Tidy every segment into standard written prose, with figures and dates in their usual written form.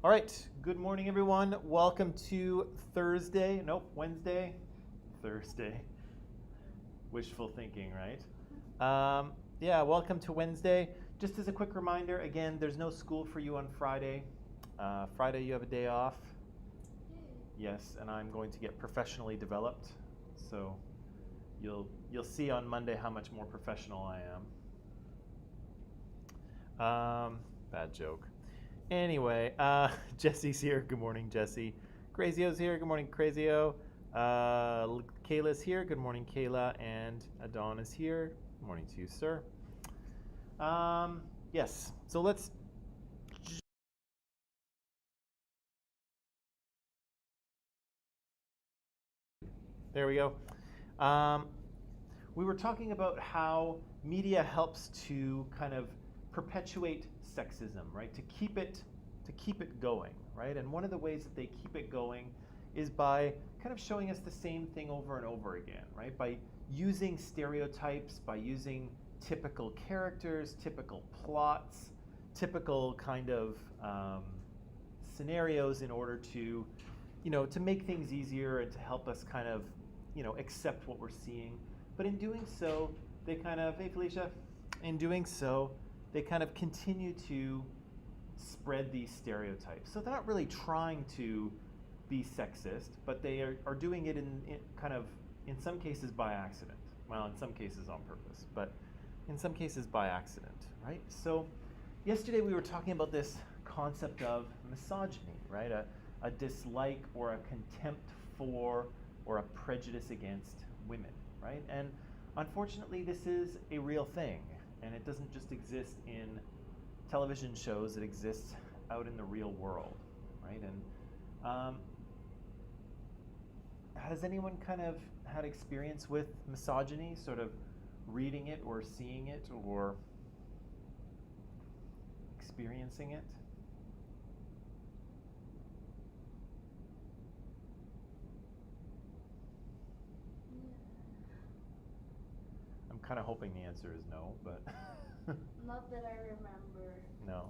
All right, good morning, everyone. Welcome to Wednesday, Thursday. Wishful thinking, right? Yeah, welcome to Wednesday. Just as a quick reminder, again, there's no school for you on Friday. Friday, you have a day off. Yes, and I'm going to get professionally developed. So you'll see on Monday how much more professional I am. Bad joke. Anyway, Jesse's here. Good morning, Jesse. Crazio's here. Good morning, Crazio. Kayla's here. Good morning, Kayla. And Adon is here. Good morning to you, sir. Yes, so let's. There we go. We were talking about how media helps to kind of perpetuate sexism, right? To keep it going, right? And one of the ways that they keep it going is by kind of showing us the same thing over and over again, right? By using stereotypes, by using typical characters, typical plots, typical kind of scenarios in order to make things easier and to help us kind of, accept what we're seeing. But in doing so, hey Felicia, in doing so, they kind of continue to spread these stereotypes. So they're not really trying to be sexist, but they are doing it in some cases by accident. Well, in some cases on purpose, but in some cases by accident, right? So yesterday we were talking about this concept of misogyny, right? A dislike or a contempt for or a prejudice against women, right? And unfortunately, this is a real thing, and it doesn't just exist in television shows, it exists out in the real world, right? And has anyone kind of had experience with misogyny, sort of reading it or seeing it or experiencing it? I'm kind of hoping the answer is no, but Not that I remember. no.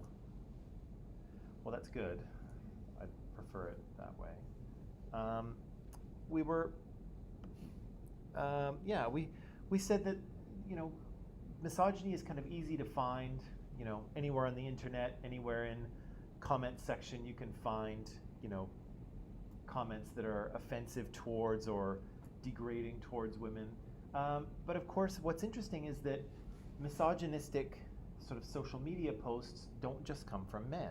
Well, that's good. I'd prefer it that way. We were, yeah, we said that, you know, misogyny is kind of easy to find, anywhere on the internet, anywhere in comment section you can find, comments that are offensive towards or degrading towards women. But of course, what's interesting is that misogynistic sort of social media posts don't just come from men,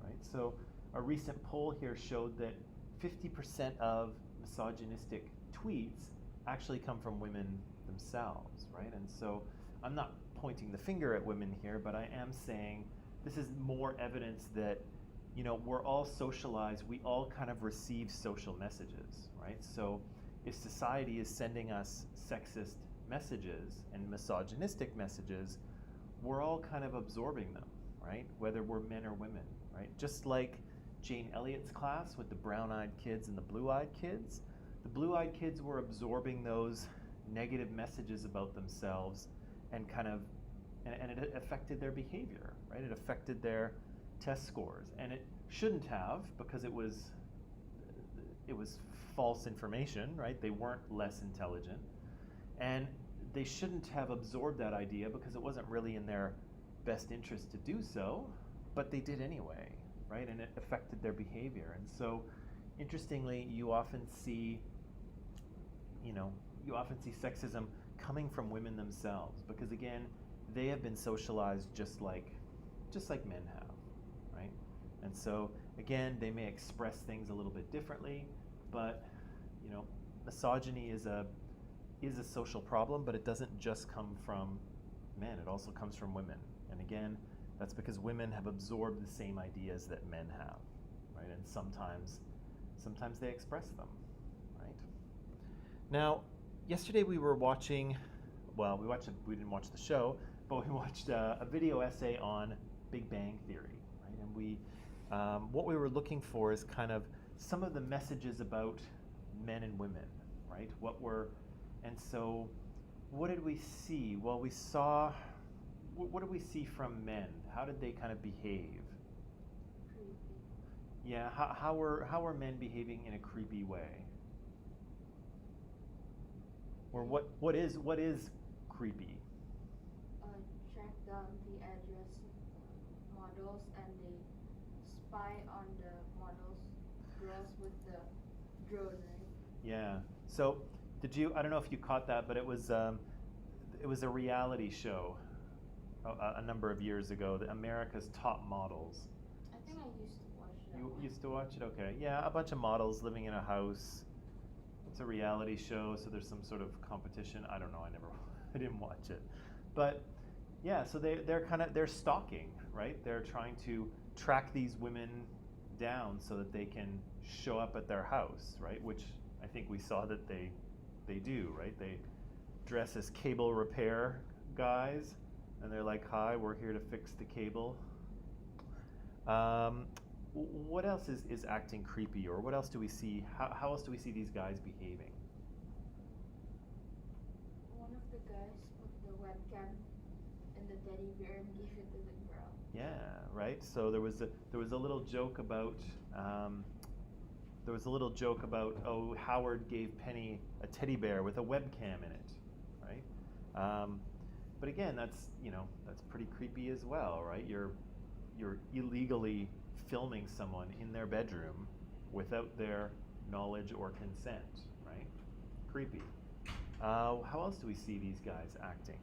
right? So a recent poll here showed that 50% of misogynistic tweets actually come from women themselves, right? And so I'm not pointing the finger at women here, but I am saying this is more evidence that, we're all socialized, we all kind of receive social messages, right? So if society is sending us sexist messages and misogynistic messages, we're all kind of absorbing them, right? Whether we're men or women, right? Just like Jane Elliott's class with the brown-eyed kids and the blue-eyed kids, the blue-eyed kids were absorbing those negative messages about themselves and and it affected their behavior, right? It affected their test scores, and it shouldn't have, because it was false information, right? They weren't less intelligent, and they shouldn't have absorbed that idea because it wasn't really in their best interest to do so, but they did anyway, right? And it affected their behavior. And so, interestingly, you often see sexism coming from women themselves because, again, they have been socialized just like men have, right? And so, again, they may express things a little bit differently, but misogyny is a social problem, but it doesn't just come from men. It also comes from women. And again, that's because women have absorbed the same ideas that men have, right? And sometimes they express them, right? Now, yesterday we were watching, we didn't watch the show, but we watched a video essay on Big Bang Theory, right? And what we were looking for is kind of some of the messages about men and women, right? And so what did we see? Well, what did we see from men? How did they kind of behave? Creepy. Yeah, how are men behaving in a creepy way? Or what is creepy? Track down the address models and they spy on the models girls with the drone, right? Yeah. So I don't know if you caught that, but it was a reality show a number of years ago, the America's Top Models. I think I used to watch that You one. used to watch it? Okay. Yeah, a bunch of models living in a house. It's a reality show, so there's some sort of competition. I don't know. I didn't watch it. But yeah, so they're stalking, right? They're trying to track these women down so that they can show up at their house, right? Which I think we saw that they do, right? They dress as cable repair guys, and they're like, "Hi, we're here to fix the cable." What else is acting creepy, or what else do we see? How else do we see these guys behaving? One of the guys put the webcam in the teddy bear and gave it to the girl. Yeah, right. So there was a little joke about Howard gave Penny a teddy bear with a webcam in it, right? But again, that's pretty creepy as well, right? You're illegally filming someone in their bedroom without their knowledge or consent, right? Creepy. How else do we see these guys acting?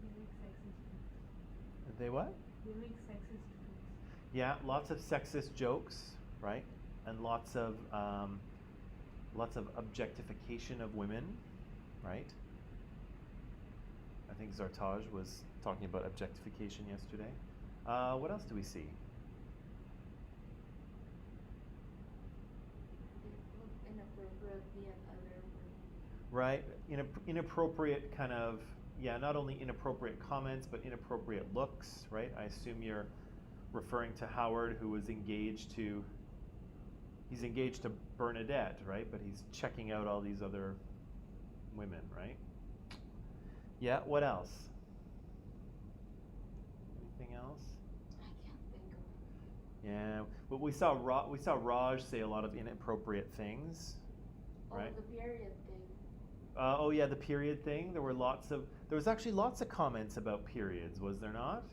They make sexist jokes. They what? They make sexist jokes. Yeah, lots of sexist jokes, right? And lots of objectification of women, right? I think Zartaj was talking about objectification yesterday. What else do we see? They look inappropriately at other women. Right? Inappropriate kind of, yeah, not only inappropriate comments, but inappropriate looks, right? I assume you're referring to Howard, who was he's engaged to Bernadette, right? But he's checking out all these other women, right? Yeah, what else? Anything else? I can't think of it. Yeah, but we saw Raj say a lot of inappropriate things, right? Oh, the period thing. Oh yeah, the period thing. There was actually lots of comments about periods, was there not?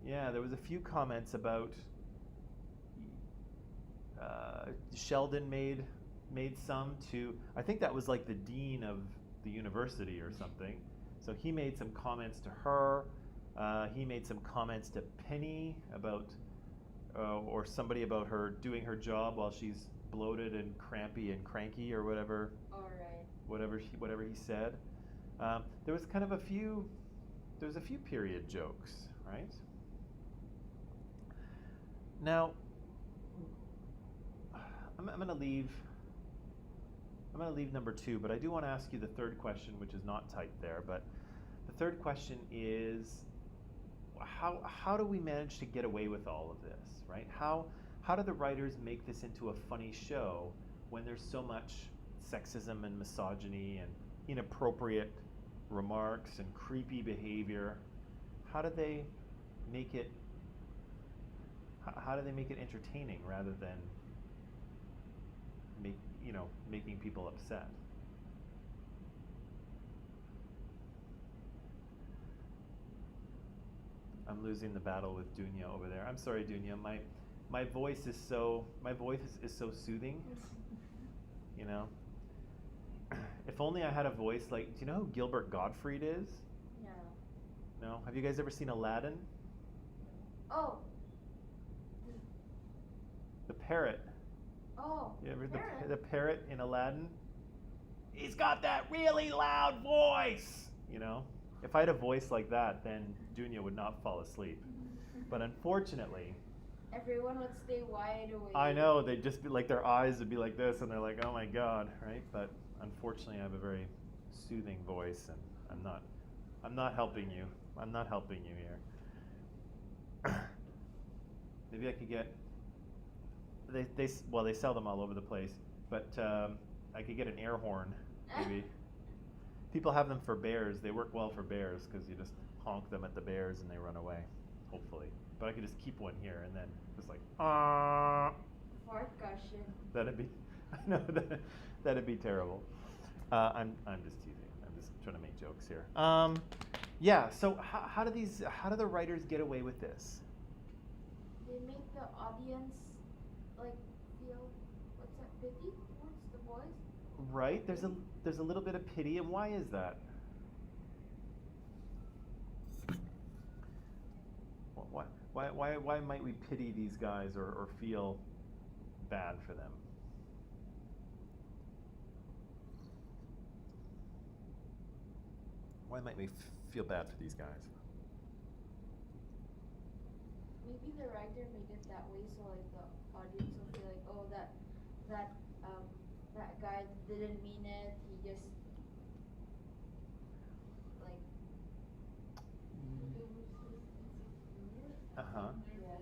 Yeah, there was a few comments about Sheldon made some to, I think that was like the dean of the university or something. So he made some comments to her. He made some comments to Penny about, or somebody about her doing her job while she's bloated and crampy and cranky or whatever. All right. Whatever he said. There was a few period jokes, right? Now, I'm going to leave number 2, but I do want to ask you the third question, which is not typed there. But the third question is, how do we manage to get away with all of this, right? How do the writers make this into a funny show when there's so much sexism and misogyny and inappropriate remarks and creepy behavior? How do they make it entertaining rather than making people upset? I'm losing the battle with Dunya over there. I'm sorry, Dunya. My voice is so soothing. You know. If only I had a voice like. Do you know who Gilbert Gottfried is? No. No. Have you guys ever seen Aladdin? Oh. The parrot. Oh. You ever Parrot. the parrot in Aladdin? He's got that really loud voice. You know. If I had a voice like that, then Dunya would not fall asleep. But unfortunately, Everyone would stay wide awake. I know they'd just be like, their eyes would be like this, and they're like, "Oh my God," right? But unfortunately, I have a very soothing voice, and I'm not helping you. I'm not helping you here. Maybe I could get. They sell them all over the place, but I could get an air horn, maybe. People have them for bears. They work well for bears because you just honk them at the bears and they run away, hopefully. But I could just keep one here and then just like, ah. Fart cushion. That'd be, no, that'd be terrible. I'm just teasing. I'm just trying to make jokes here. Yeah. So how do the writers get away with this? They make the audience like feel what's that, pity towards the boys. Right. There's a little bit of pity, and why is that? Why might we pity these guys or feel bad for them? Why might we feel bad for these guys? Maybe the writer made it that way so like the audience will feel like, oh, that guy didn't mean it. He just like. Uh-huh. Yeah.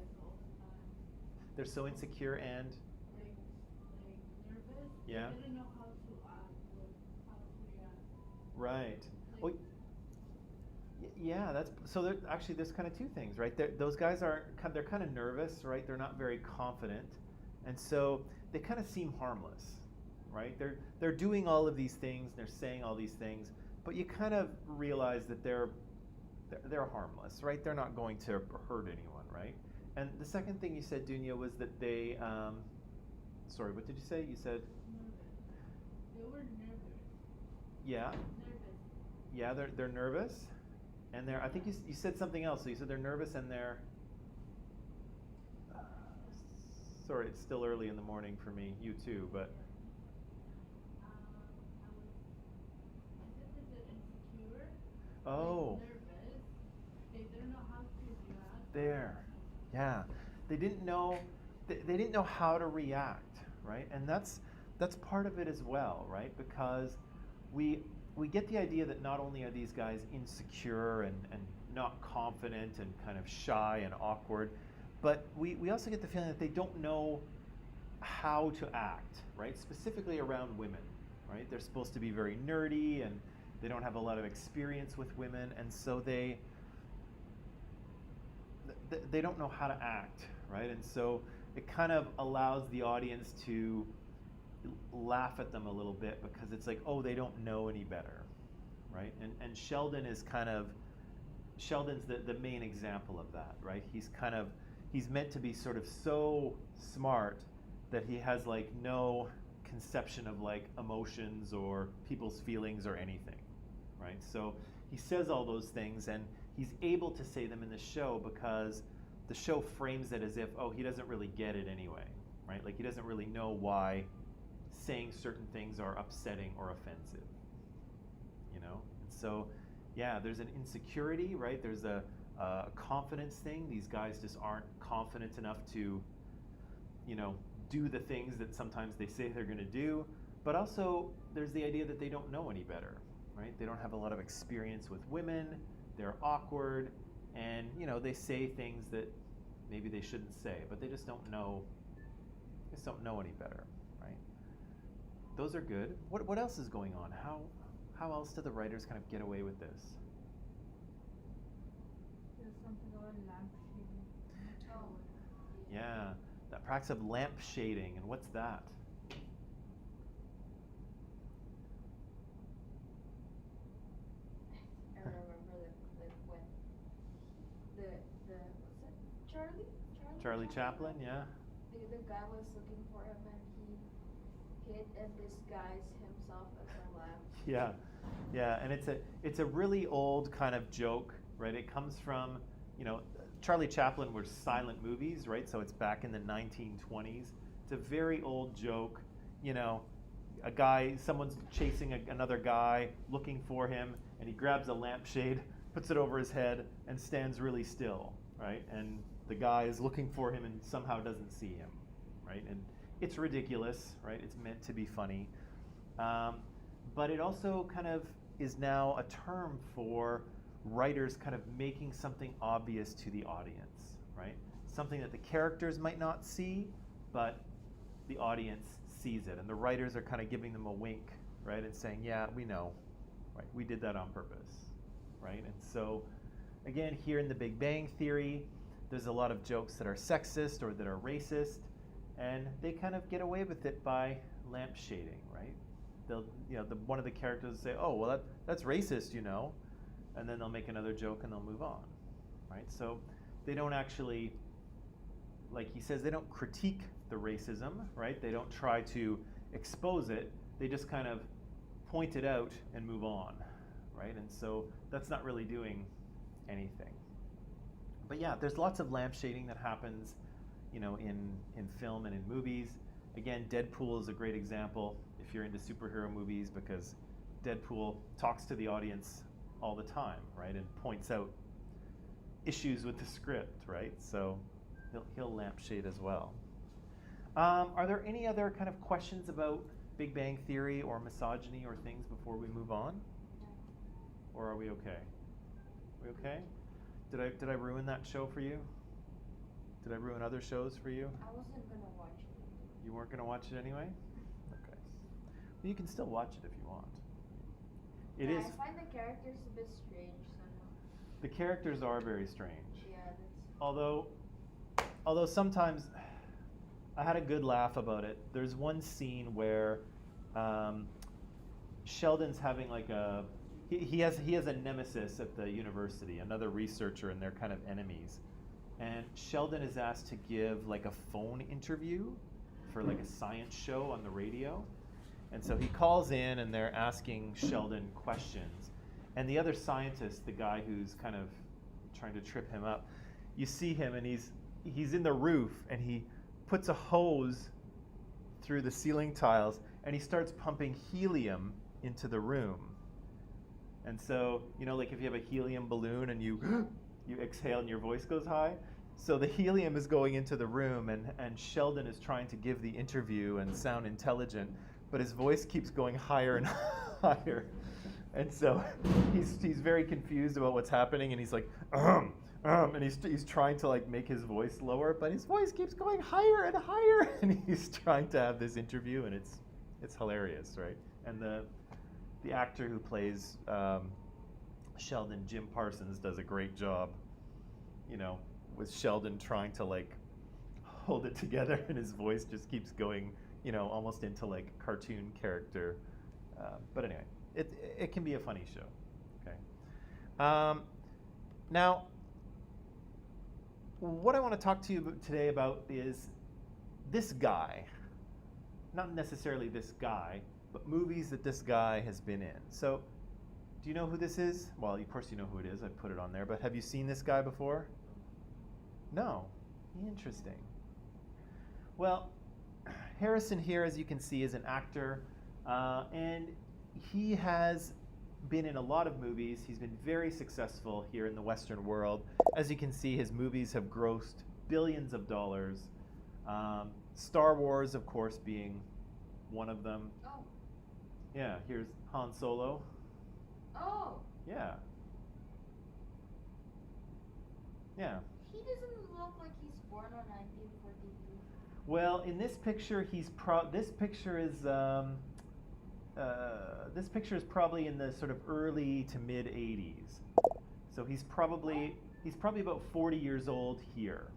They're so insecure and nervous. Yeah. They didn't know how to act or how to react. right. Like, Well, yeah, actually there's kind of two things, right? Those guys they're kind of nervous, right? They're not very confident, and so they kind of seem harmless, right? They're doing all of these things, they're saying all these things, but you kind of realize that they're harmless, right? They're not going to hurt anyone, right? And the second thing you said, Dunya, was that they, sorry, what did you say? You said, nervous. They were nervous. yeah, Nervous. yeah, they're nervous, and I think you said something else. So you said they're nervous and they're, sorry, it's still early in the morning for me, you too, but I said that they're insecure. oh, Nervous. They didn't know how to react. there, yeah, they didn't know how to react, right? And that's part of it as well, right? Because we get the idea that not only are these guys insecure and not confident and kind of shy and awkward, but we also get the feeling that they don't know how to act, right? Specifically around women, right? They're supposed to be very nerdy and they don't have a lot of experience with women, and so they don't know how to act, right? And so it kind of allows the audience to laugh at them a little bit because it's like, oh, they don't know any better, right? And Sheldon's the main example of that, right? He's meant to be sort of so smart that he has like no conception of like emotions or people's feelings or anything, right? So he says all those things and he's able to say them in the show because the show frames it as if, oh, he doesn't really get it anyway, right? Like he doesn't really know why saying certain things are upsetting or offensive, you know? And so, yeah, there's an insecurity, right? There's a confidence thing. These guys just aren't confident enough to, you know, do the things that sometimes they say they're going to do. But also, there's the idea that they don't know any better, right? They don't have a lot of experience with women. They're awkward, and you know, they say things that maybe they shouldn't say, but they just don't know. Just don't know any better, right? Those are good. What else is going on? How else do the writers kind of get away with this? There's something about lampshading. Oh. Yeah, that practice of lamp shading, and what's that? I remember the when the what's that? Charlie Chaplin, yeah. The guy was looking for him and he hid and disguised himself as a lamp. Yeah, yeah, and it's a really old kind of joke, right? It comes from, you know, Charlie Chaplin was silent movies, right? So it's back in the 1920s. It's a very old joke, you know, someone's chasing another guy, looking for him, and he grabs a lampshade, puts it over his head, and stands really still, right? And the guy is looking for him and somehow doesn't see him, right? And it's ridiculous, right? It's meant to be funny. But it also kind of is now a term for writers kind of making something obvious to the audience, right? Something that the characters might not see, but the audience sees it. And the writers are kind of giving them a wink, right? And saying, yeah, we know. right? We did that on purpose, right? And so, again, here in the Big Bang Theory, there's a lot of jokes that are sexist or that are racist, and they kind of get away with it by lampshading, right? They'll, one of the characters will say, "Oh, well, that's racist," and then they'll make another joke and they'll move on, right? So they don't actually, like he says, they don't critique the racism, right? They don't try to expose it. They just kind of point it out and move on, right? And so that's not really doing anything. But yeah, there's lots of lampshading that happens, in film and in movies. Again, Deadpool is a great example if you're into superhero movies, because Deadpool talks to the audience all the time, right? And points out issues with the script, right? So he'll lampshade as well. Are there any other kind of questions about Big Bang Theory or misogyny or things before we move on? Or are we okay? We okay? Did I ruin that show for you? Did I ruin other shows for you? I wasn't gonna watch it. You weren't going to watch it anyway? Okay. Well, you can still watch it if you want. It is. I find the characters a bit strange somehow. The characters are very strange. Yeah, that's. Although sometimes I had a good laugh about it. There's one scene where Sheldon's having like he has a nemesis at the university, another researcher, and they're kind of enemies. And Sheldon is asked to give like a phone interview for like a science show on the radio. And so he calls in and they're asking Sheldon questions. And the other scientist, the guy who's kind of trying to trip him up, you see him and he's in the roof and he puts a hose through the ceiling tiles and he starts pumping helium into the room. And so, like if you have a helium balloon and you exhale and your voice goes high, so the helium is going into the room and Sheldon is trying to give the interview and sound intelligent, but his voice keeps going higher and higher. And so he's very confused about what's happening, and he's like, and he's trying to like make his voice lower, but his voice keeps going higher and higher, and he's trying to have this interview, and it's hilarious, right? And the actor who plays Sheldon, Jim Parsons, does a great job, with Sheldon trying to like hold it together, and his voice just keeps going, almost into like cartoon character. But anyway, it can be a funny show. Okay. Now, what I want to talk to you today about is this guy. Not necessarily this guy, but movies that this guy has been in. So, do you know who this is? Well, of course you know who it is. I put it on there. But have you seen this guy before? No. Interesting. Well, Harrison here, as you can see, is an actor. And he has been in a lot of movies. He's been very successful here in the Western world. As you can see, his movies have grossed billions of dollars. Star Wars, of course, being one of them. Oh. Yeah, here's Han Solo. Oh. Yeah. Yeah. He doesn't look like he's born on 1942. Well, in this picture, this picture is probably in the sort of early to mid 80s. So he's probably about 40 years old here.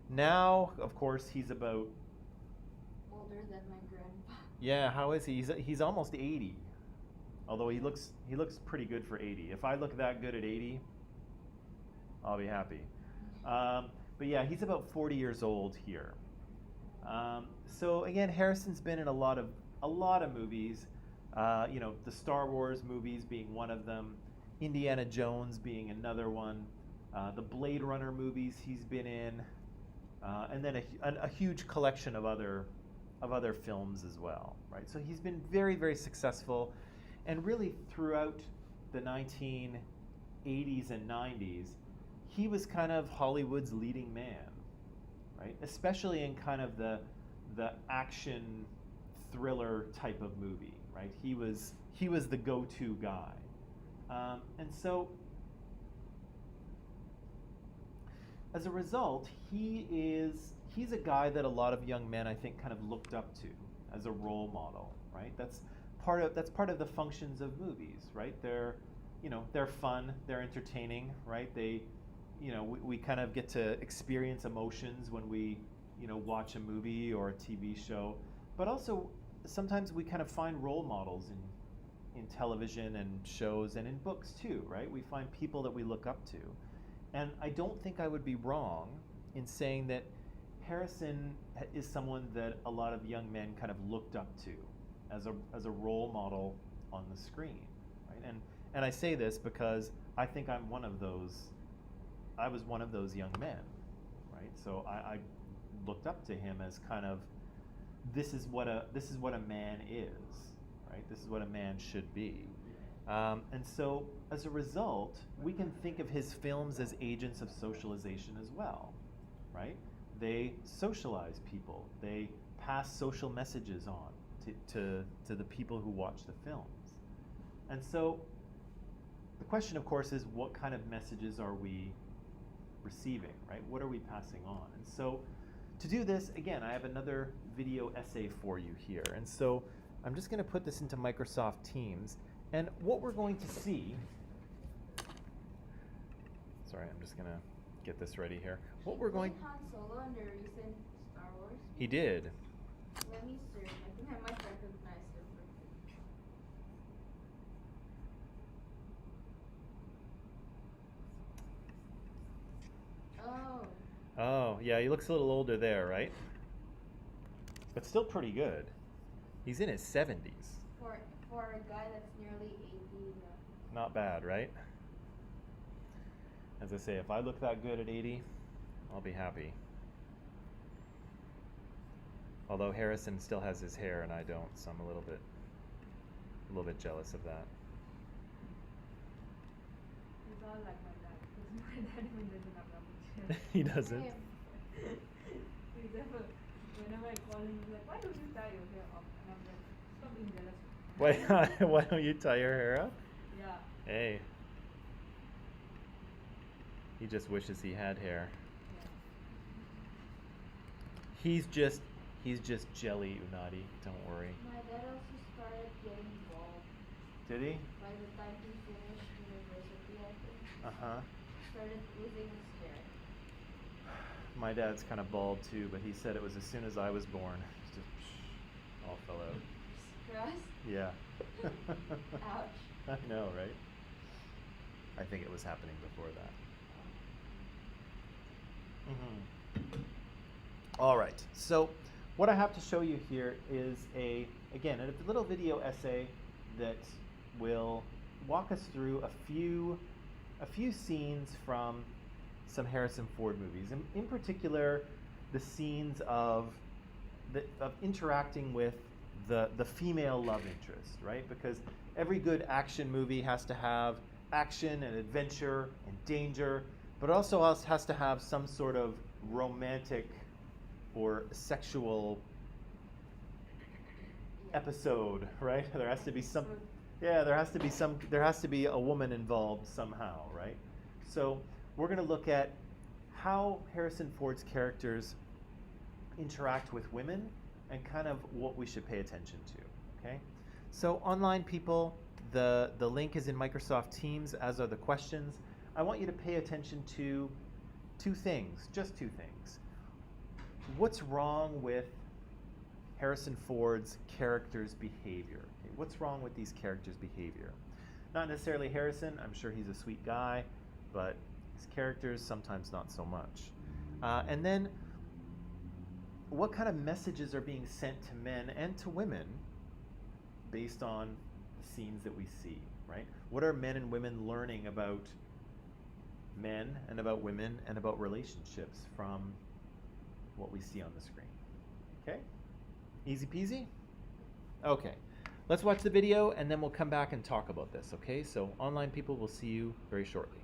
Now, of course, he's about Older than my grandpa. Yeah, how is he? He's almost 80. Although he looks pretty good for 80. If I look that good at 80, I'll be happy. But yeah, he's about 40 years old here. So again, Harrison's been in a lot of movies. The Star Wars movies being one of them, Indiana Jones being another one, the Blade Runner movies he's been in, and then a huge collection of other films as well, right? So he's been very, very successful, and really throughout the 1980s and 90s, he was kind of Hollywood's leading man, right? Especially in kind of the action thriller type of movie, right? He was the go-to guy, and so as a result, he's a guy that a lot of young men, I think, kind of looked up to as a role model, right? that's part of the functions of movies, right? They're, they're fun, they're entertaining, right? They, we kind of get to experience emotions when we, watch a movie or a TV show, but also sometimes we kind of find role models in television and shows and in books too, right? We find people that we look up to. And I don't think I would be wrong in saying that Harrison is someone that a lot of young men kind of looked up to as a role model on the screen, right? And I say this because I think I'm one of those. I was one of those young men, right? So I looked up to him as kind of this is what a man is, right? This is what a man should be. And so, as a result, we can think of his films as agents of socialization as well, right? They socialize people. They pass social messages on to the people who watch the films. And so, the question, of course, is what kind of messages are we receiving, right? What are we passing on? And so, to do this, again, I have another video essay for you here. And so, I'm just going to put this into Microsoft Teams. And what we're going to see, sorry, I'm just going to get this ready here. What we're going, Han Solo in the recent Star Wars? he did. Let me search. I think I might recognize him. Oh. Oh, yeah, he looks a little older there, right? But still pretty good. He's in his 70s. For a guy that's nearly 80. Not bad, right? As I say, if I look that good at 80, I'll be happy. Although Harrison still has his hair and I don't, so I'm a little bit jealous of that. He's all like my dad, because my dad even doesn't have that much hair. He doesn't. He's ever, whenever I call him, he's like, why don't you tie your hair up? And I'm like, stop being jealous. Why don't you tie your hair up? Yeah. Hey. He just wishes he had hair. Yeah. He's just jelly, Unadi. Don't worry. My dad also started getting bald. Did he? By the time he finished university, I think. Uh-huh. Started losing his hair. My dad's kind of bald too, but he said it was as soon as I was born. Just all fell out. Stress? Yeah. Ouch. I know, right? I think it was happening before that. All right. So what I have to show you here is a little video essay that will walk us through a few scenes from some Harrison Ford movies, and in particular, the scenes of interacting with the female love interest, right? Because every good action movie has to have action and adventure and danger, but it also has to have some sort of romantic or sexual episode, right? There has to be some, there has to be a woman involved somehow, right? So we're going to look at how Harrison Ford's characters interact with women and kind of what we should pay attention to, okay? So online people, the link is in Microsoft Teams, as are the questions. I want you to pay attention to just two things. What's wrong with Harrison Ford's character's behavior? Okay, what's wrong with these characters' behavior? Not necessarily Harrison. I'm sure he's a sweet guy, but his characters sometimes not so much. And then what kind of messages are being sent to men and to women based on the scenes that we see, right? What are men and women learning about men and about women and about relationships from what we see on the screen? Okay? Easy peasy? Okay. Let's watch the video and then we'll come back and talk about this, okay? So online people, will see you very shortly.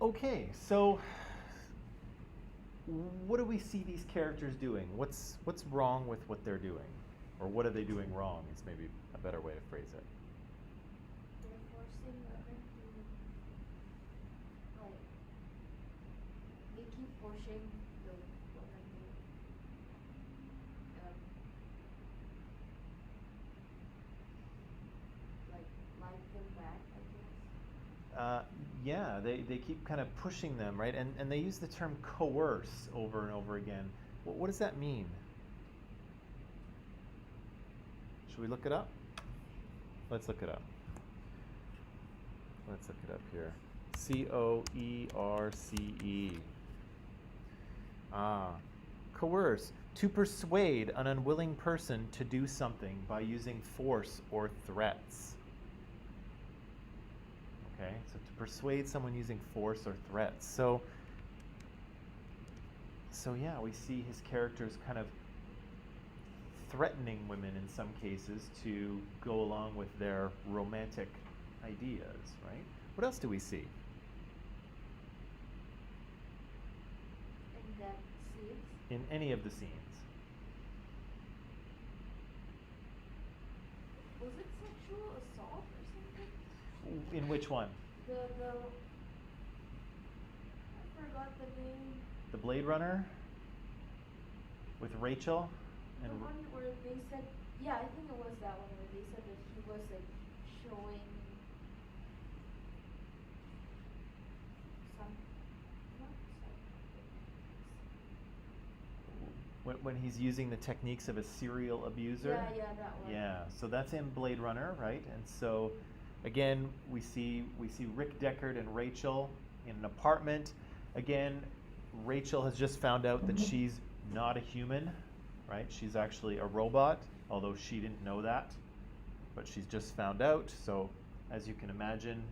Okay, so what do we see these characters doing? What's wrong with what they're doing? Or what are they doing wrong is maybe a better way to phrase it. They're forcing women to, like, they keep pushing the women to, like, like them back, I guess. Yeah, they keep kind of pushing them, right? And they use the term coerce over and over again. What does that mean? Should we look it up? Let's look it up. Let's look it up here. Coerce. Coerce. To persuade an unwilling person to do something by using force or threats. Okay, so to persuade someone using force or threats. So yeah, we see his characters kind of threatening women in some cases to go along with their romantic ideas, right? What else do we see? In that scene, In any of the scenes? was it sexual assault or something? In which one? I forgot the name. The Blade Runner? With Rachel? The one where they said, yeah, I think it was that one where they said that he was like showing some, not some, when he's using the techniques of a serial abuser? yeah, that one. Yeah, so that's in Blade Runner, right? And so again, we see Rick Deckard and Rachel in an apartment. Again, Rachel has just found out that she's not a human, right? She's actually a robot, although she didn't know that, but she's just found out. So as you can imagine,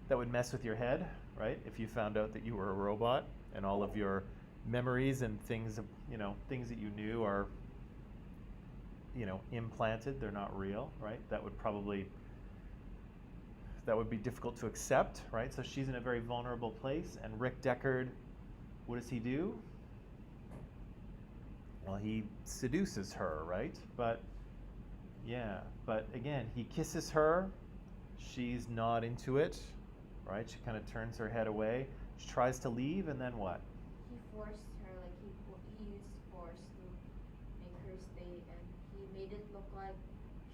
that would mess with your head, right? If you found out that you were a robot and all of your memories and things that you knew are, implanted, they're not real, right? That would be difficult to accept, right? So she's in a very vulnerable place, and Rick Deckard, what does he do? Well, he seduces her, right? But again, he kisses her. She's not into it, right? She kind of turns her head away. She tries to leave, and then what? He forced her, like he used force to make her stay, and he made it look like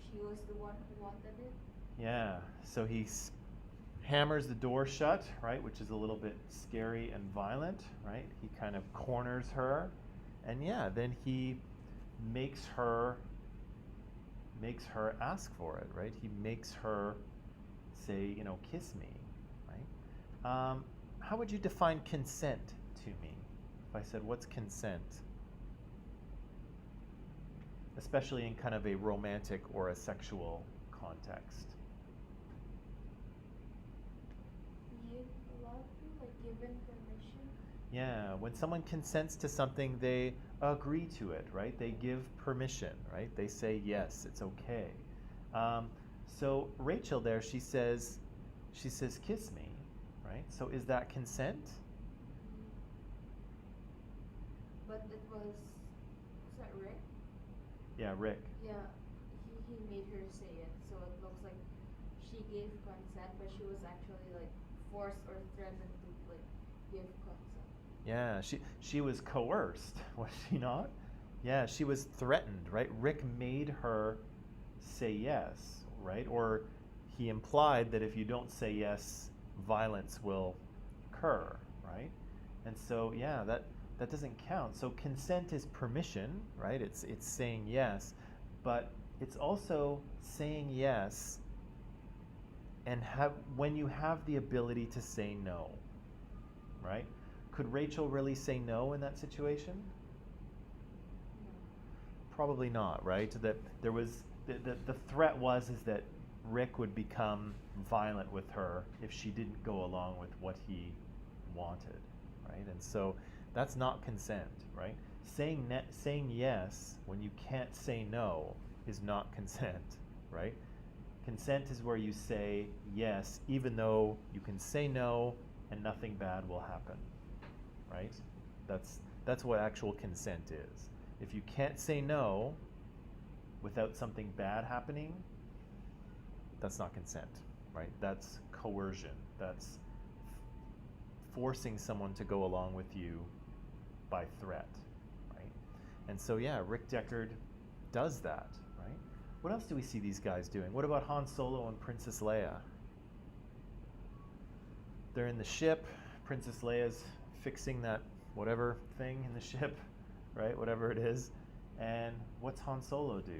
she was the one who wanted it. Yeah, so he hammers the door shut, right, which is a little bit scary and violent, right? He kind of corners her, and yeah, then he makes her ask for it, right? He makes her say, kiss me, right? How would you define consent to me? If I said, what's consent? Especially in kind of a romantic or a sexual context. Being allowed to, like, given permission. Yeah, when someone consents to something, they agree to it, right? They give permission, right? They say, yes, it's okay. So Rachel there, she says, kiss me, right? So is that consent? But it was that Rick? Yeah, Rick. Yeah, he made her say it, so it looks like she gave consent, but she was actually like forced or threatened to like give consent. Yeah, she was coerced, was she not? Yeah, she was threatened, right? Rick made her say yes, right? Or he implied that if you don't say yes, violence will occur, right? And so, yeah, that doesn't count. So consent is permission, right? It's saying yes, but it's also saying yes and when you have the ability to say no, right? Could Rachel really say no in that situation? No. Probably not, right? That there was the threat is that Rick would become violent with her if she didn't go along with what he wanted, right? And so that's not consent, right? Saying yes when you can't say no is not consent, right? Consent is where you say yes, even though you can say no and nothing bad will happen, right? That's what actual consent is. If you can't say no without something bad happening, that's not consent, right? That's coercion. That's forcing someone to go along with you by threat, right? And so, yeah, Rick Deckard does that, right? What else do we see these guys doing? What about Han Solo and Princess Leia? They're in the ship. Princess Leia's fixing that whatever thing in the ship, right? Whatever it is. And what's Han Solo do?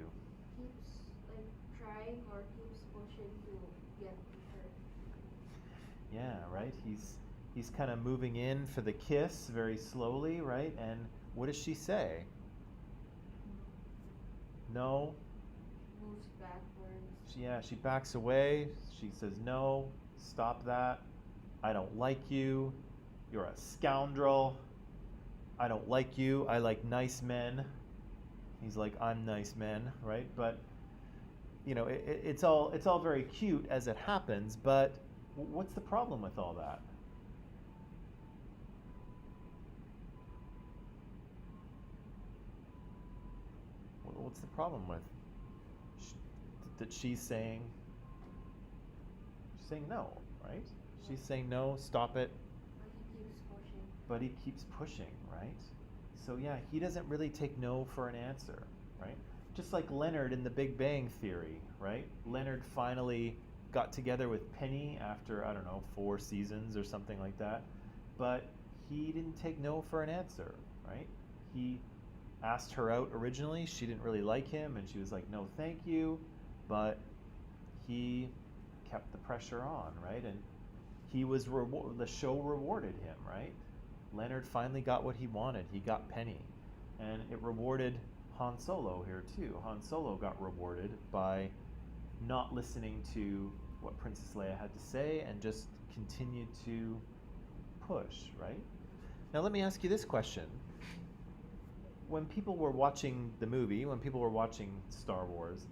Keeps like trying or keeps pushing to get to her. Yeah, right? He's kind of moving in for the kiss very slowly, right? And what does she say? No. Moves backwards. She backs away. She says, no, stop that. I don't like you. You're a scoundrel. I don't like you. I like nice men. He's like, I'm nice men, right? But, it's all very cute as it happens, but what's the problem with all that? What's the problem with that she's saying no, right? She's saying no, stop it. But he keeps pushing, right? So yeah, he doesn't really take no for an answer, right? Just like Leonard in The Big Bang Theory, right? Leonard finally got together with Penny after, I don't know, 4 seasons or something like that. But he didn't take no for an answer, right? He asked her out originally. She didn't really like him, and she was like, no, thank you. But he kept the pressure on, right? And the show rewarded him, right? Leonard finally got what he wanted. He got Penny. And it rewarded Han Solo here too. Han Solo got rewarded by not listening to what Princess Leia had to say and just continued to push, right? Now let me ask you this question. When people were watching the movie, when people were watching Star Wars,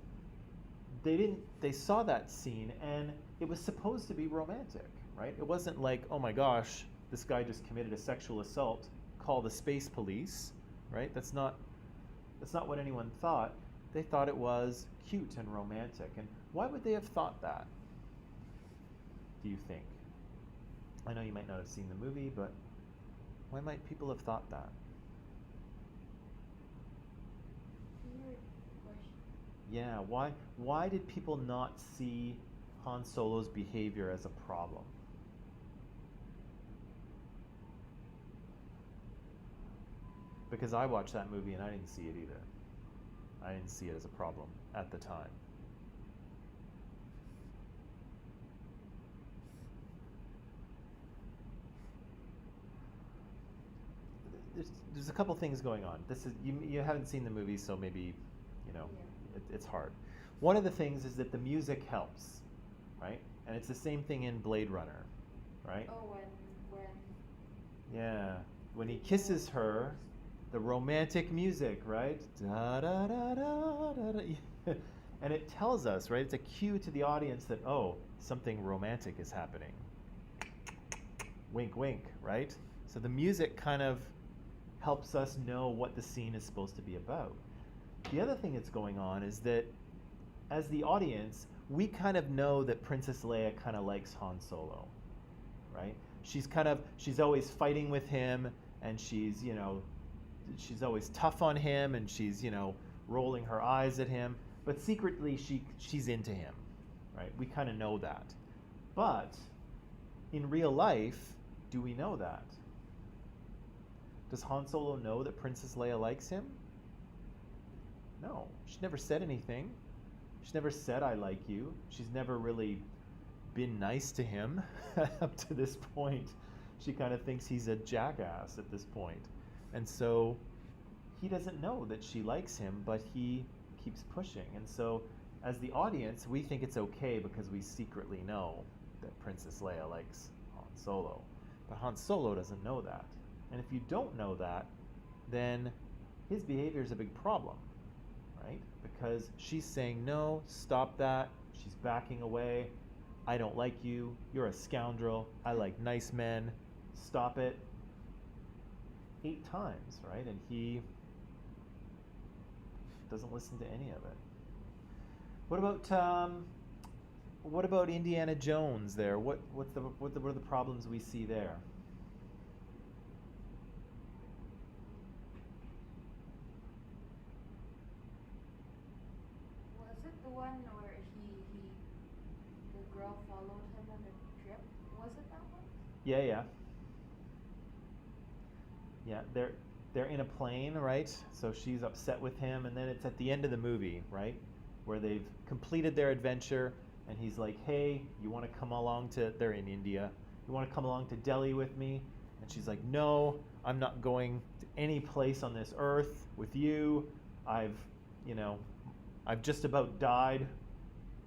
they saw that scene and it was supposed to be romantic, right? It wasn't like, oh my gosh, this guy just committed a sexual assault, call the space police, right? That's not what anyone thought. They thought it was cute and romantic. And why would they have thought that, do you think? I know you might not have seen the movie, but why might people have thought that? Weird question. Yeah, why did people not see Han Solo's behavior as a problem? Because I watched that movie and I didn't see it either. I didn't see it as a problem at the time. There's a couple things going on. This is you haven't seen the movie, so maybe it's hard. One of the things is that the music helps, right? And it's the same thing in Blade Runner, right? Oh, when Yeah, when he kisses her, the romantic music, right? Da da da da da da. And it tells us, right? It's a cue to the audience that, oh, something romantic is happening. Wink, wink, right? So the music kind of helps us know what the scene is supposed to be about. The other thing that's going on is that as the audience, we kind of know that Princess Leia kind of likes Han Solo, right? She's always fighting with him, and she's always tough on him, and she's, rolling her eyes at him, but secretly she's into him, right? We kind of know that. But in real life, do we know that? Does Han Solo know that Princess Leia likes him? No. She never said anything. She's never said, I like you. She's never really been nice to him up to this point. She kind of thinks he's a jackass at this point. And so he doesn't know that she likes him, but he keeps pushing. And so as the audience, we think it's okay because we secretly know that Princess Leia likes Han Solo. But Han Solo doesn't know that. And if you don't know that, then his behavior is a big problem, right? Because she's saying, no, stop that, She's backing away. I don't like you. You're a scoundrel. I like nice men. Stop it. 8 times, right? And he doesn't listen to any of it. What about Indiana Jones there? What are the problems we see there? Was it the one where the girl followed him on the trip? Was it that one? Yeah. Yeah, they're in a plane, right? So she's upset with him, and then it's at the end of the movie, right? Where they've completed their adventure, and he's like, hey, you want to come along to, they're in India, you want to come along to Delhi with me? And she's like, no, I'm not going to any place on this earth with you. I've just about died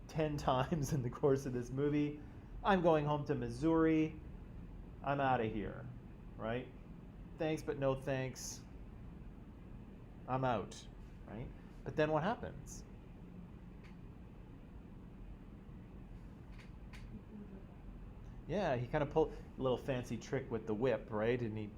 10 times in the course of this movie. I'm going home to Missouri. I'm out of here, right? Thanks, but no thanks. I'm out, right? But then what happens? Yeah, he kind of pulled a little fancy trick with the whip, right? And he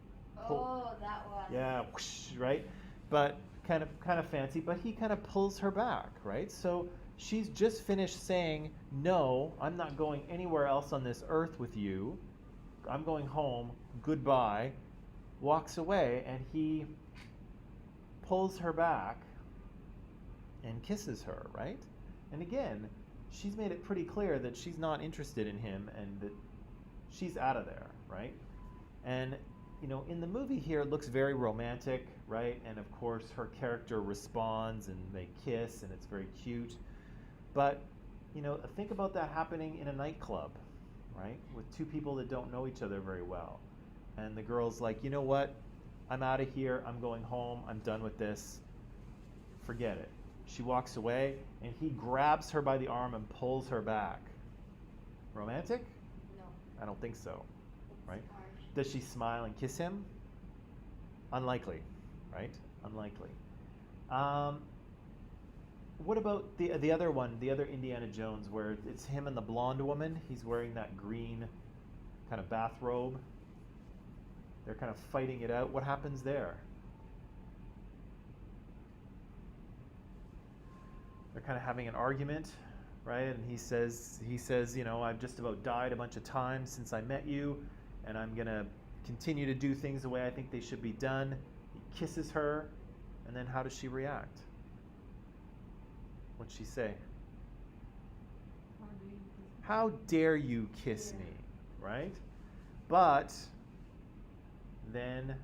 pulled, Oh, that one. yeah, whoosh, right? But kind of fancy, but he kind of pulls her back, right? So she's just finished saying, no, I'm not going anywhere else on this earth with you. I'm going home. Goodbye. Walks away, and he pulls her back and kisses her, right? And again, she's made it pretty clear that she's not interested in him and that she's out of there, right? And in the movie here, it looks very romantic, right? And of course, her character responds and they kiss, and it's very cute. But think about that happening in a nightclub, right? With 2 people that don't know each other very well. And the girl's like, you know what? I'm out of here. I'm going home. I'm done with this. Forget it. She walks away, and he grabs her by the arm and pulls her back. Romantic? No. I don't think so, It's right? harsh. Does she smile and kiss him? Unlikely, right? Unlikely. What about the other one, the other Indiana Jones, where it's him and the blonde woman? He's wearing that green kind of bathrobe. They're kind of fighting it out. What happens there? They're kind of having an argument, right? And he says, I've just about died a bunch of times since I met you, and I'm gonna continue to do things the way I think they should be done. He kisses her, and then how does she react? What'd she say? How dare you kiss me, right? But then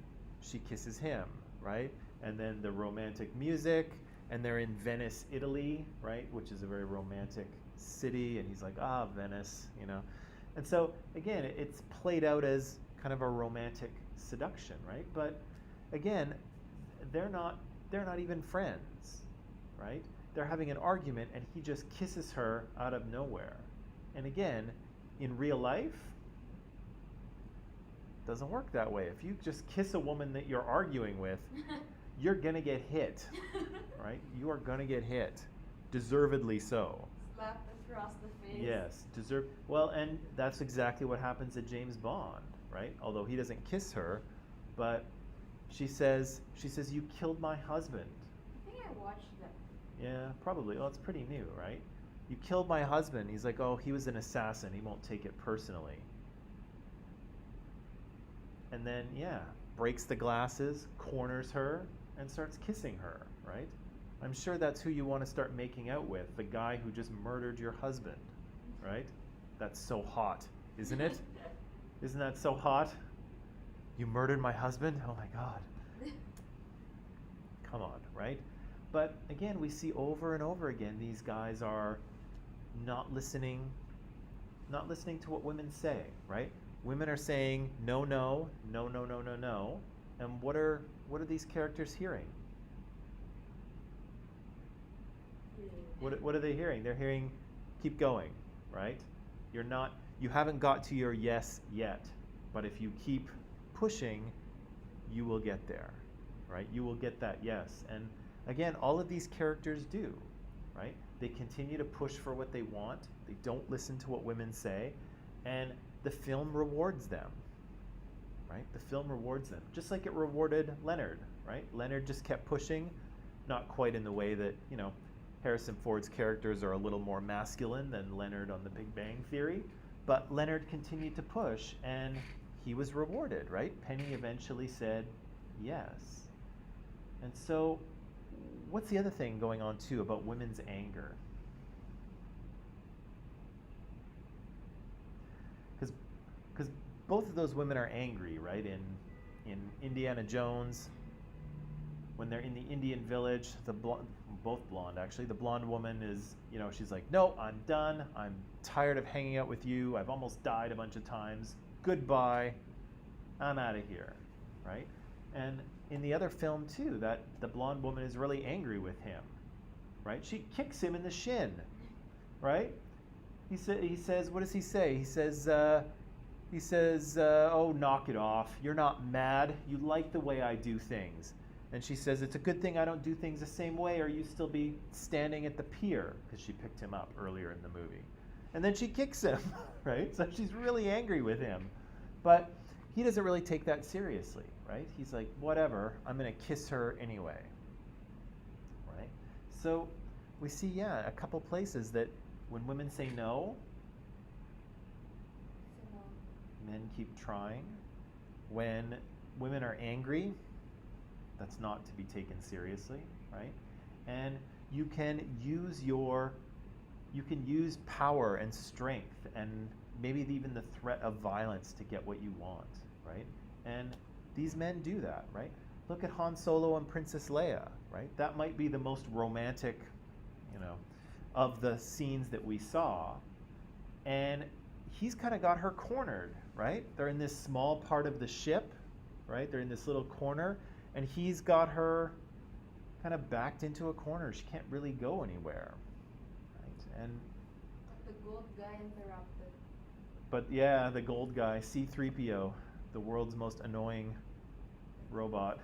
she kisses him, right? And then the romantic music, and they're in Venice, Italy, right? Which is a very romantic city, and he's like, Venice, And so, again, it's played out as kind of a romantic seduction, right? But again, they're not even friends, right? They're having an argument, and he just kisses her out of nowhere. And again, in real life, doesn't work that way. If you just kiss a woman that you're arguing with, you're gonna get hit, right? You are gonna get hit, deservedly so. Slapped across the face. Yes, well, and that's exactly what happens to James Bond, right? Although he doesn't kiss her, but she says, you killed my husband. I think I watched that. Yeah, probably. Well, it's pretty new, right? You killed my husband. He's like, oh, he was an assassin. He won't take it personally. And then, breaks the glasses, corners her, and starts kissing her, right? I'm sure that's who you want to start making out with, the guy who just murdered your husband, right? That's so hot, isn't it? Isn't that so hot? You murdered my husband? Oh my God. Come on, right? But again, we see over and over again, these guys are not listening to what women say, right? Women are saying no, no, no, no, no, no, no. And what are these characters hearing? What are they hearing? They're hearing, keep going, right? You haven't got to your yes yet, but if you keep pushing, you will get there, right? You will get that yes. And again, all of these characters do, right? They continue to push for what they want. They don't listen to what women say. And the film rewards them, right? The film rewards them, just like it rewarded Leonard, right? Leonard just kept pushing, not quite in the way that, Harrison Ford's characters are a little more masculine than Leonard on The Big Bang Theory, but Leonard continued to push, and he was rewarded, right? Penny eventually said yes. And so, what's the other thing going on, too, about women's anger? Because both of those women are angry, right? In Indiana Jones, when they're in the Indian village, both blonde actually. The blonde woman is, she's like, no, I'm done. I'm tired of hanging out with you. I've almost died a bunch of times. Goodbye. I'm out of here, right? And in the other film too, that the blonde woman is really angry with him, right? She kicks him in the shin, right? He says, what does he say? He says, oh, knock it off. You're not mad. You like the way I do things. And she says, it's a good thing I don't do things the same way, or you still be standing at the pier, because she picked him up earlier in the movie. And then she kicks him, right? So she's really angry with him. But he doesn't really take that seriously, right? He's like, whatever, I'm going to kiss her anyway, right? So we see, a couple places that when women say no, men keep trying. When women are angry, that's not to be taken seriously, right? And you can use power and strength and maybe even the threat of violence to get what you want, right? And these men do that, right? Look at Han Solo and Princess Leia, right? That might be the most romantic, of the scenes that we saw. And he's kind of got her cornered, right? They're in this small part of the ship, right? They're in this little corner, and he's got her kind of backed into a corner. She can't really go anywhere, right? And The gold guy interrupted. but yeah, the gold guy, C-3PO, the world's most annoying robot,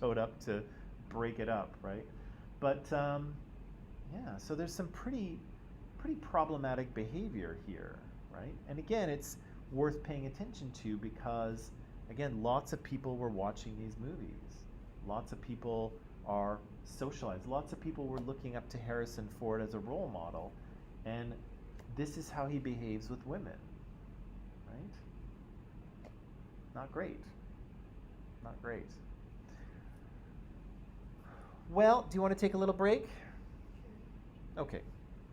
showed up to break it up, right? But so there's some pretty problematic behavior here, right? And again, it's worth paying attention to because, again, lots of people were watching these movies. Lots of people are socialized. Lots of people were looking up to Harrison Ford as a role model. And this is how he behaves with women, right? Not great. Not great. Well, do you want to take a little break? Okay,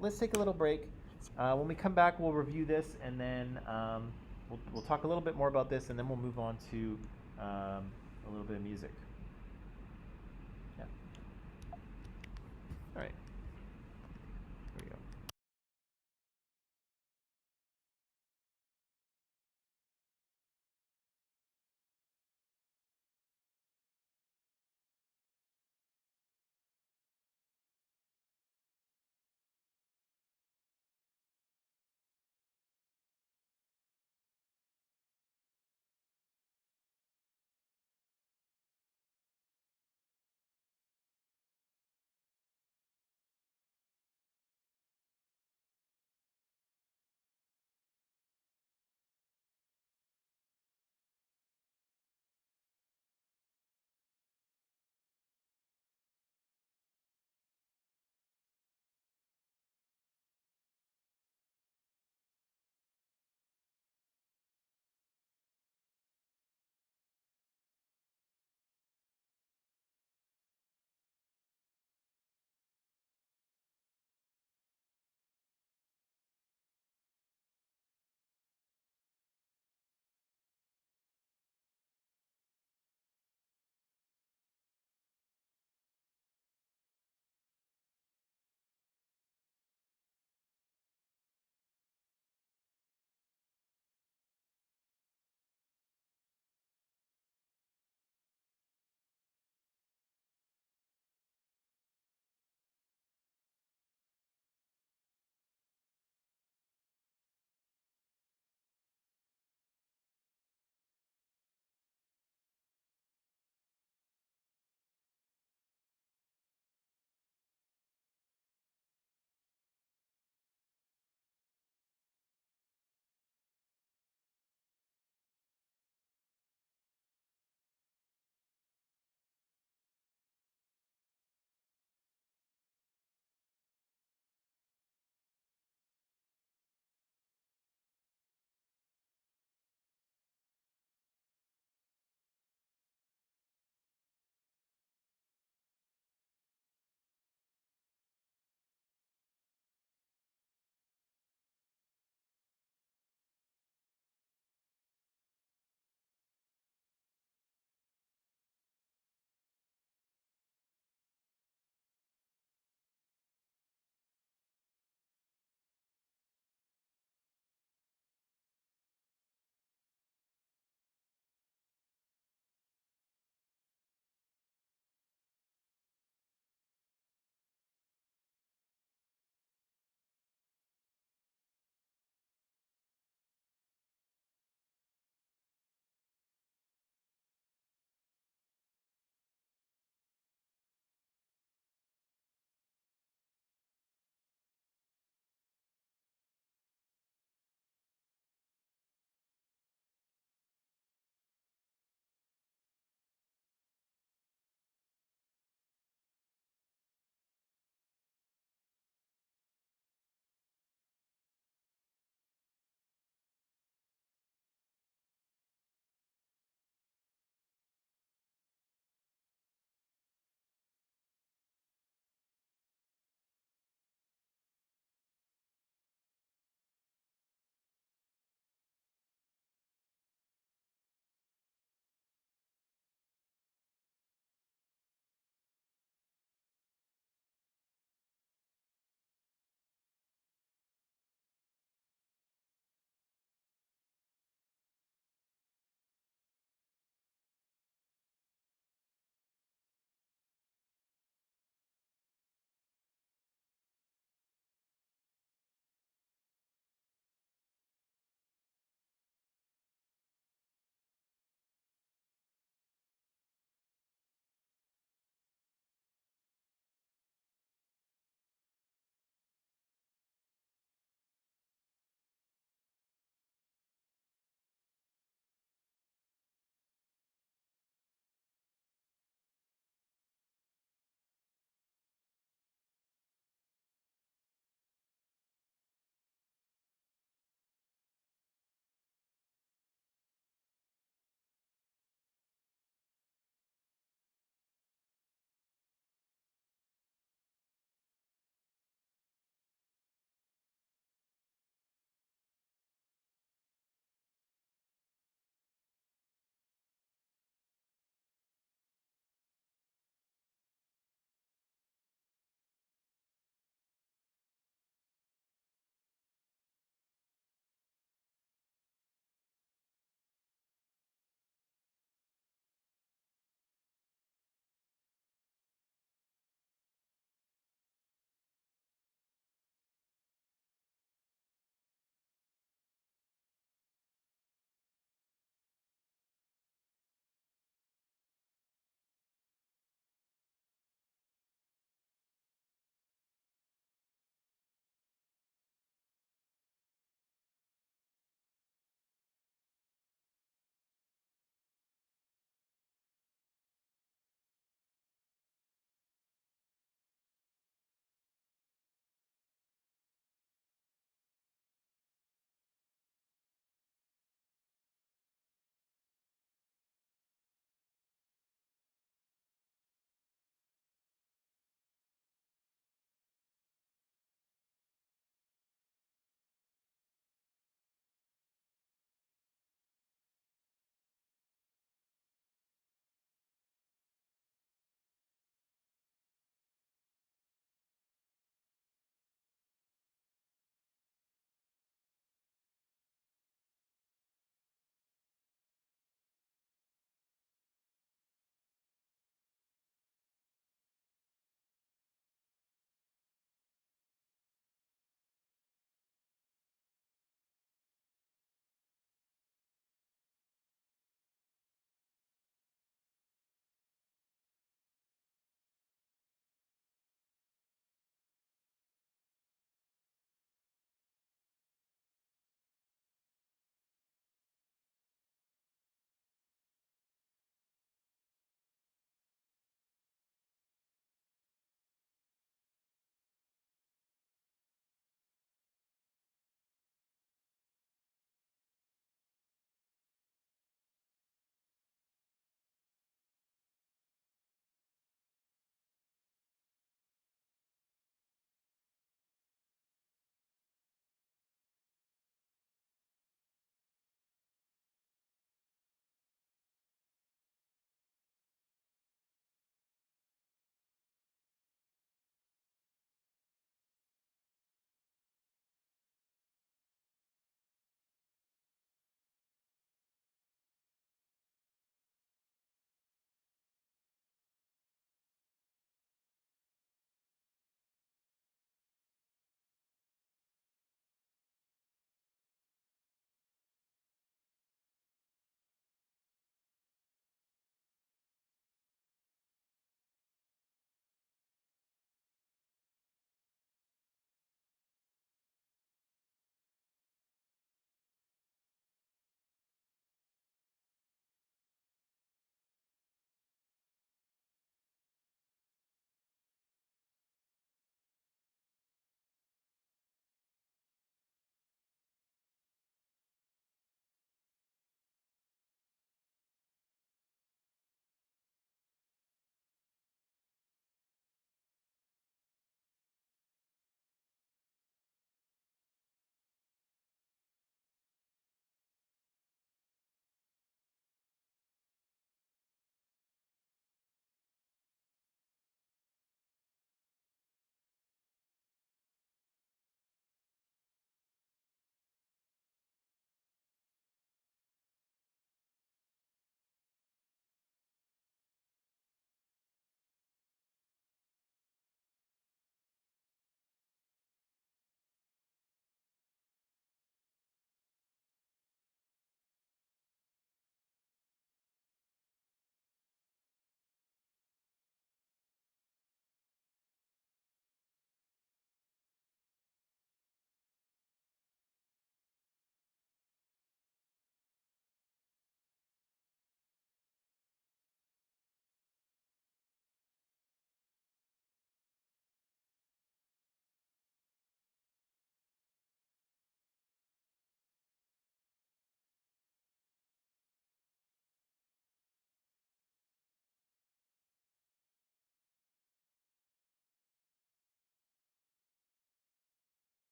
let's take a little break. When we come back, we'll review this, and then we'll talk a little bit more about this, and then we'll move on to a little bit of music. Yeah. All right. Here we go.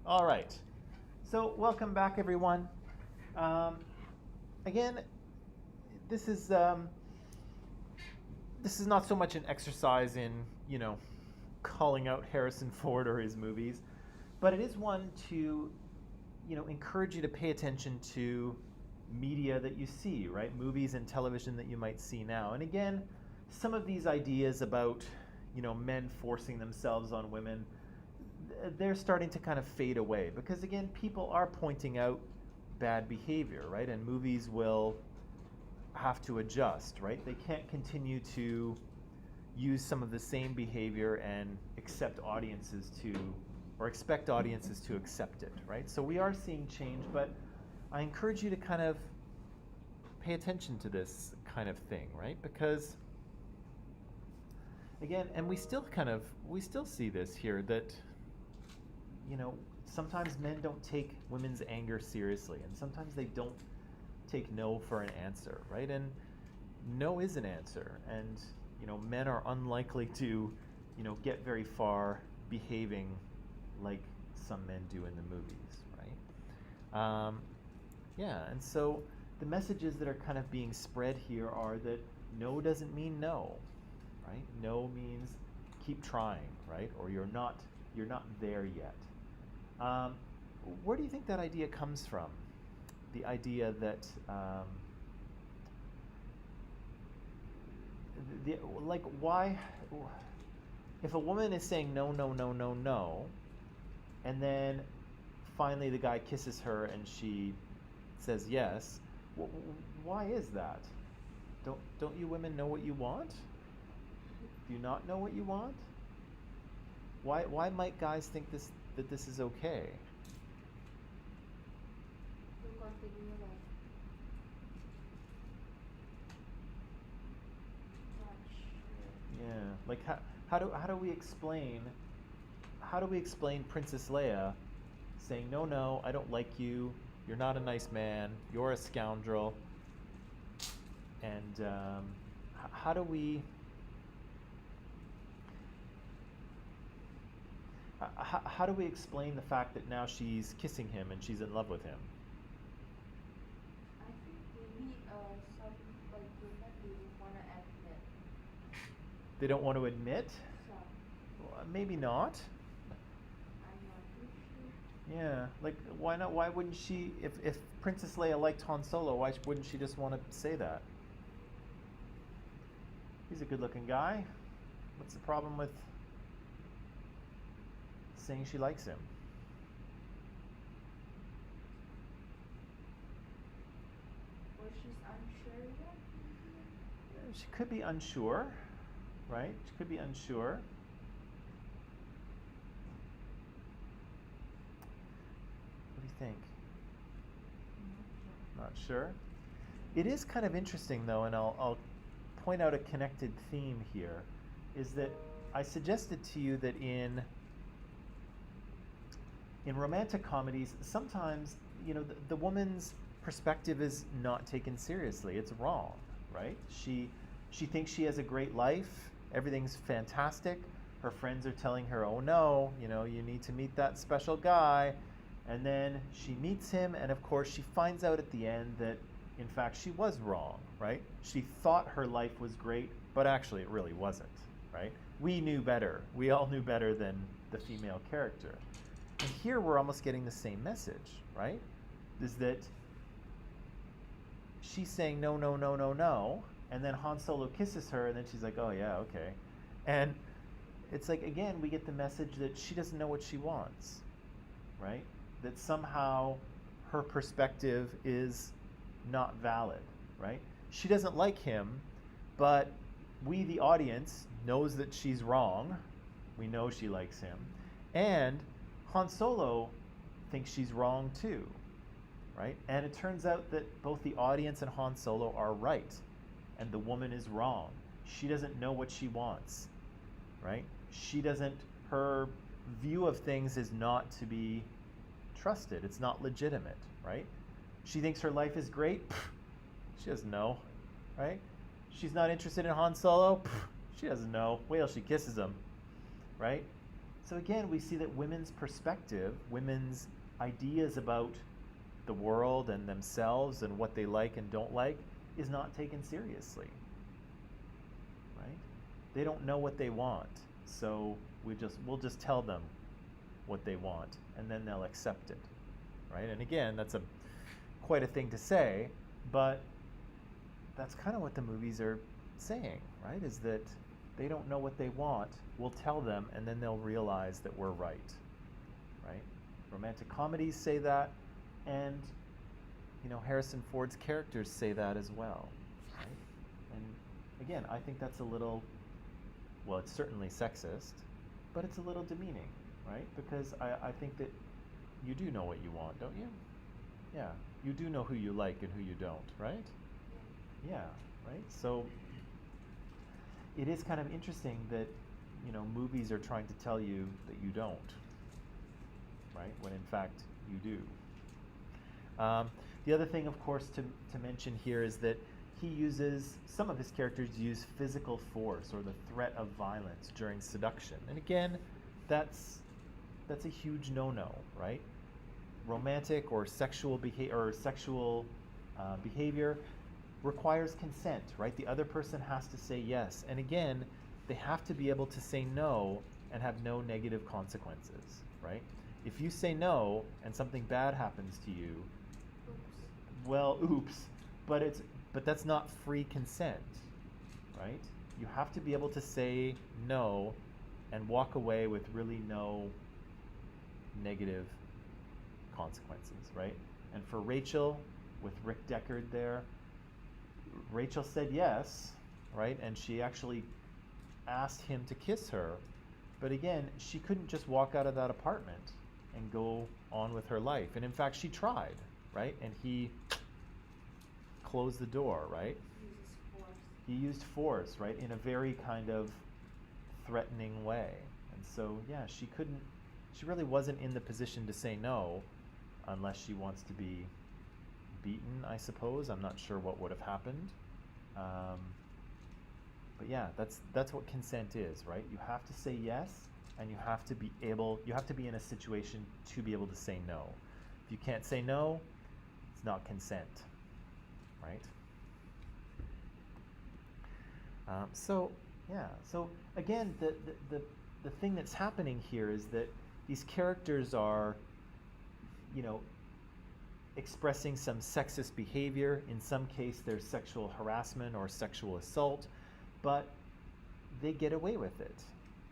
All right. So welcome back, everyone. Again, this is not so much an exercise in, calling out Harrison Ford or his movies, but it is one to, encourage you to pay attention to media that you see, right? Movies and television that you might see now. And again, some of these ideas about, men forcing themselves on women, they're starting to kind of fade away because, again, people are pointing out bad behavior, right? And movies will have to adjust, right? They can't continue to use some of the same behavior and expect audiences to accept it, right? So we are seeing change, but I encourage you to kind of pay attention to this kind of thing, right? Because again, and we still see this here that, sometimes men don't take women's anger seriously, and sometimes they don't take no for an answer, right? And no is an answer, and men are unlikely to, get very far behaving like some men do in the movies, right? Yeah, and so the messages that are kind of being spread here are that no doesn't mean no, right? No means keep trying, right? Or you're not there yet. Where do you think that idea comes from? The idea that why, if a woman is saying no, no, no, no, no, and then finally the guy kisses her and she says yes, why is that? Don't you women know what you want? Do you not know what you want? Why might guys think that this is okay? To continue like not sure. Yeah, like how do we explain Princess Leia saying no, I don't like you, you're not a nice man, you're a scoundrel, and how do we explain the fact that now she's kissing him and she's in love with him? I think maybe some like women didn't want to admit. They don't want to admit? Some. Well, maybe not. I'm not too sure. Yeah, like why not? Why wouldn't she? If Princess Leia liked Han Solo, why wouldn't she just want to say that? He's a good-looking guy. What's the problem with saying she likes him? Or she's unsure yet. She could be unsure, right? She could be unsure. What do you think? Not sure. It is kind of interesting, though, and I'll point out a connected theme here, is that I suggested to you that in romantic comedies, sometimes, the woman's perspective is not taken seriously. It's wrong, right? She thinks she has a great life. Everything's fantastic. Her friends are telling her, oh no, you need to meet that special guy. And then she meets him, and of course she finds out at the end that, in fact, she was wrong, right? She thought her life was great, but actually it really wasn't, right? We knew better. We all knew better than the female character. And here we're almost getting the same message, right? Is that she's saying no, no, no, no, no, and then Han Solo kisses her, and then she's like, oh yeah, okay. And it's like, again, we get the message that she doesn't know what she wants, right? That somehow her perspective is not valid, right? She doesn't like him, but we, the audience, knows that she's wrong. We know she likes him. And Han Solo thinks she's wrong too, right? And it turns out that both the audience and Han Solo are right, and the woman is wrong. She doesn't know what she wants, right? Her view of things is not to be trusted. It's not legitimate, right? She thinks her life is great. She doesn't know, right? She's not interested in Han Solo. She doesn't know. Wait till she kisses him, right? So again, we see that women's perspective, women's ideas about the world and themselves and what they like and don't like is not taken seriously. Right? They don't know what they want. So we'll just tell them what they want and then they'll accept it. Right? And again, that's quite a thing to say, but that's kind of what the movies are saying, right? Is that they don't know what they want. We'll tell them, and then they'll realize that we're right, right? Romantic comedies say that, and Harrison Ford's characters say that as well, right? And again, I think that's a little, well, it's certainly sexist, but it's a little demeaning, right? Because I think that you do know what you want, don't you? Yeah, you do know who you like and who you don't, right? Yeah, right? So it is kind of interesting that, movies are trying to tell you that you don't, right? When in fact you do. The other thing, of course, to mention here is that some of his characters use physical force or the threat of violence during seduction. And again, that's a huge no-no, right? Romantic or sexual behavior requires consent, right? The other person has to say yes. And again, they have to be able to say no and have no negative consequences, right? If you say no and something bad happens to you, well, oops, but that's not free consent, right? You have to be able to say no and walk away with really no negative consequences, right? And for Rachel, with Rick Deckard there, Rachel said yes, right? And she actually asked him to kiss her. But again, she couldn't just walk out of that apartment and go on with her life. And in fact, she tried, right? And he closed the door, right? He used force, right? In a very kind of threatening way. And so, yeah, she really wasn't in the position to say no unless she wants to be beaten, I suppose. I'm not sure what would have happened. But yeah, that's what consent is, right? You have to say yes, and you have to be in a situation to be able to say no. If you can't say no, it's not consent, right? So again, the thing that's happening here is that these characters are, expressing some sexist behavior. In some case, there's sexual harassment or sexual assault, but they get away with it,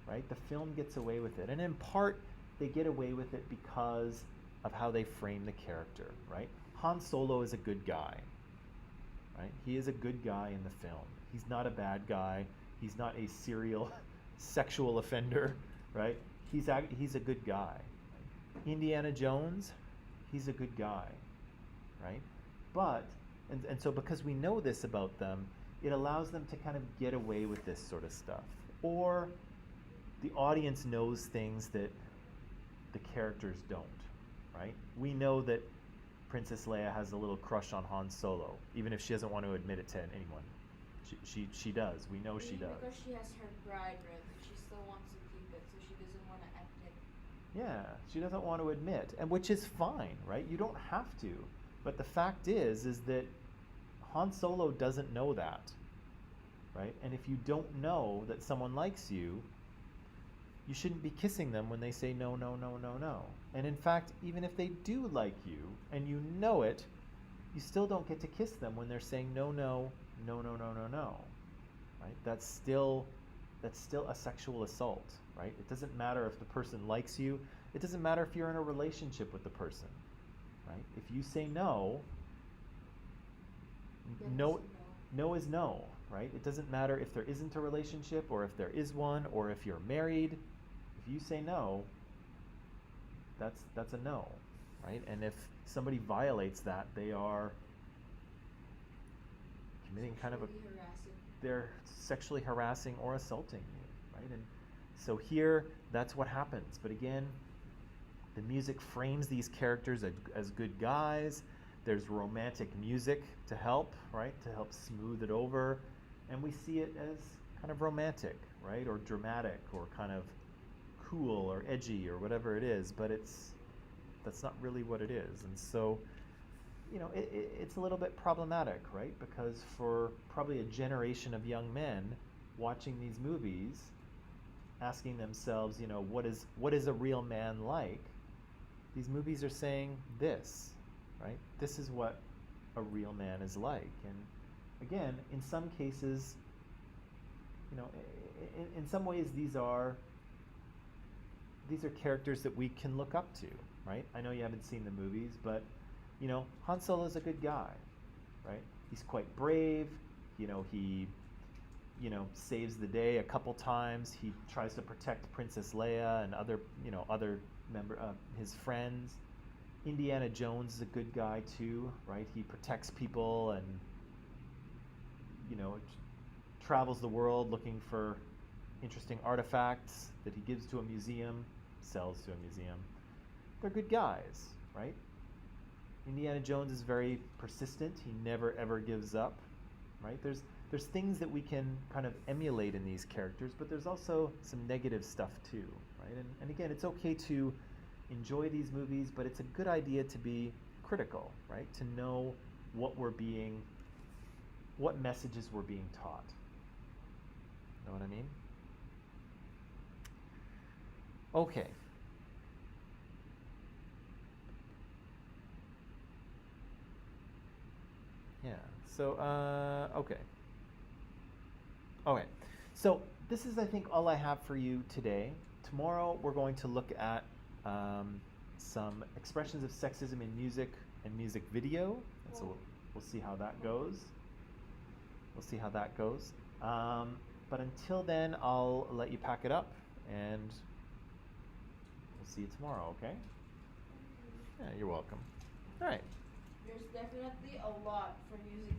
right? The film gets away with it. And in part, they get away with it because of how they frame the character, right? Han Solo is a good guy, right? He is a good guy in the film. He's not a bad guy. He's not a serial sexual offender, right? He's a good guy. Indiana Jones, he's a good guy, right? But, and so because we know this about them, it allows them to kind of get away with this sort of stuff. Or the audience knows things that the characters don't, right? We know that Princess Leia has a little crush on Han Solo, even if she doesn't want to admit it to anyone. She does. We know she does. Because she has her pride, right? She still wants to keep it, so she doesn't want to admit. Yeah, she doesn't want to admit, and which is fine, right? You don't have to. But the fact is that Han Solo doesn't know that, right? And if you don't know that someone likes you, you shouldn't be kissing them when they say no, no, no, no, no. And in fact, even if they do like you and you know it, you still don't get to kiss them when they're saying no, no, no, no, no, no, no, right? That's still a sexual assault, right? It doesn't matter if the person likes you. It doesn't matter if you're in a relationship with the person, right? If you say no, no is no, right? It doesn't matter if there isn't a relationship or if there is one or if you're married. If you say no, that's a no, right? And if somebody violates that, they are committing they're sexually harassing or assaulting you, right? And so here, that's what happens. But again, the music frames these characters as good guys. There's romantic music to help, right? To help smooth it over. And we see it as kind of romantic, right? Or dramatic or kind of cool or edgy or whatever it is, but that's not really what it is. And so, it's a little bit problematic, right? Because for probably a generation of young men watching these movies, asking themselves, what is a real man like? These movies are saying this, right? This is what a real man is like. And again, in some cases, in some ways, these are characters that we can look up to, right? I know you haven't seen the movies, but Han Solo is a good guy, right? He's quite brave. He saves the day a couple times. He tries to protect Princess Leia and other his friends. Indiana Jones is a good guy too, right? He protects people and travels the world looking for interesting artifacts that he gives to a museum, sells to a museum. They're good guys, right? Indiana Jones is very persistent. He never ever gives up, right? There's things that we can kind of emulate in these characters, but there's also some negative stuff too, right? And again, it's okay to enjoy these movies, but it's a good idea to be critical, right? To know what messages we're being taught. Know what I mean? Okay. Yeah. So, okay. Okay. So this is, I think, all I have for you today. Tomorrow we're going to look at some expressions of sexism in music and music video. And so we'll see how that goes. But until then, I'll let you pack it up, and we'll see you tomorrow, okay? Yeah, you're welcome. All right. There's definitely a lot for music